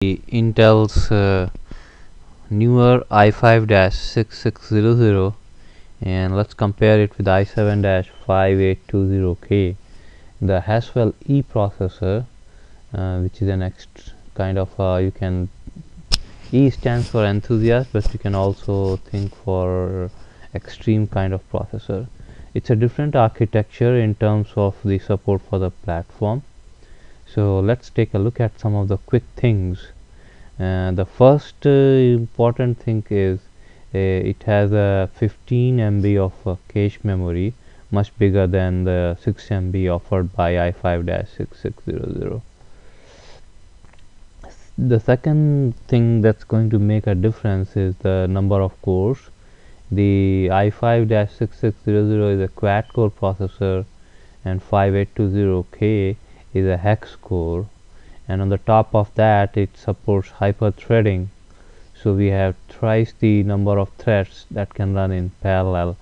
Intel's newer i5-6600, and let's compare it with i7-5820K. The Haswell E processor, which is an kind of you can E stands for enthusiast, but you can also think for extreme kind of processor. It's a different architecture in terms of the support for the platform. So let's take a look at some of the quick things. The first important thing is it has a 15 MB of cache memory, much bigger than the 6 MB offered by i5-6600. The second thing that's going to make a difference is the number of cores. The i5-6600 is a quad core processor and 5820K is a hex core, and on the top of that it supports hyper threading, so we have thrice the number of threads that can run in parallel.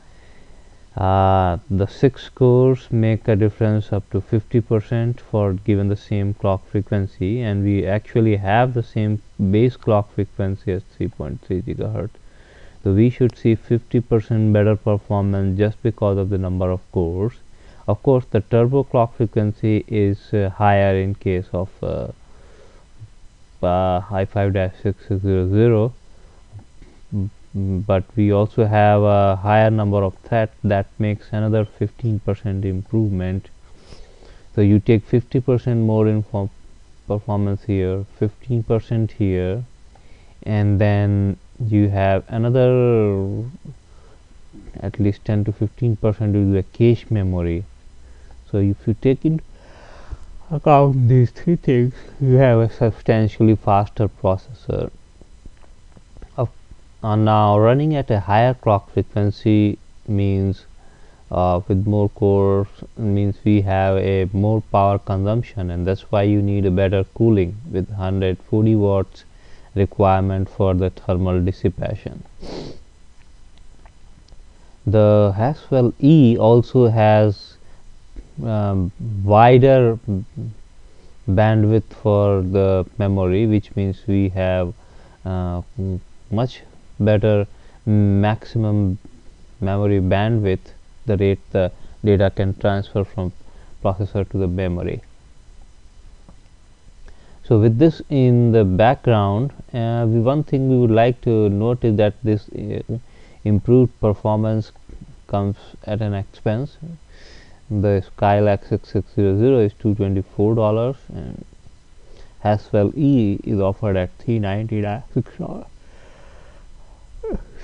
The 6 cores make a difference up to 50% for given the same clock frequency, and we actually have the same base clock frequency as 3.3 GHz. So we should see 50% better performance just because of the number of cores. Of course, the turbo clock frequency is higher in case of i5-6600, but we also have a higher number of threads that makes another 15% improvement. So you take 50% more in performance here, 15% here, and then you have another at least 10 to 15% due to the cache memory. So if you take into account these three things, you have a substantially faster processor. Now running at a higher clock frequency means with more cores means we have a more power consumption, and that's why you need a better cooling with 140 watts requirement for the thermal dissipation. The Haswell E also has wider bandwidth for the memory, which means we have much better maximum memory bandwidth, the rate the data can transfer from processor to the memory. So with this in the background, one thing we would like to note is that this improved performance comes at an expense. The Skylake 6600 is $224 and Haswell E is offered at $399.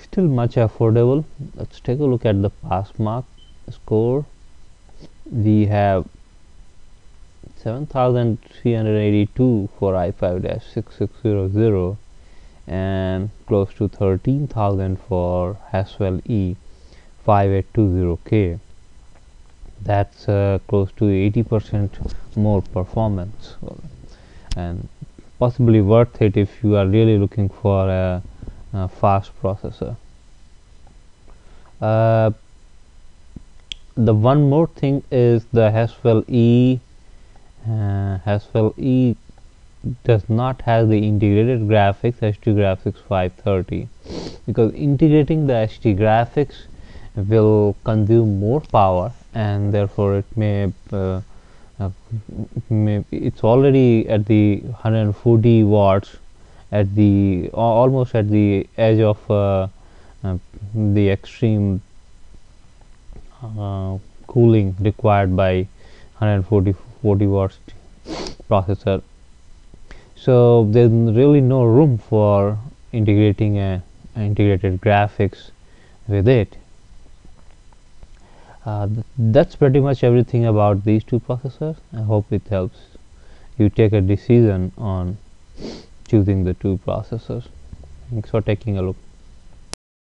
Still much affordable. Let's take a look at the pass mark score. We have 7,382 for i5-6600 and close to 13,000 for Haswell E 5820K. That's close to 80% more performance, and possibly worth it if you are really looking for a fast processor. The one more thing is the Haswell E. Haswell E does not have the integrated graphics HD graphics 530, because integrating the HD graphics will consume more power, and therefore it may it's already at the 140 watts at the almost at the edge of the extreme cooling required by 140 watts processor. So there's really no room for integrating integrated graphics with it. That's pretty much everything about these two processors. I hope it helps you take a decision on choosing the two processors. Thanks for taking a look.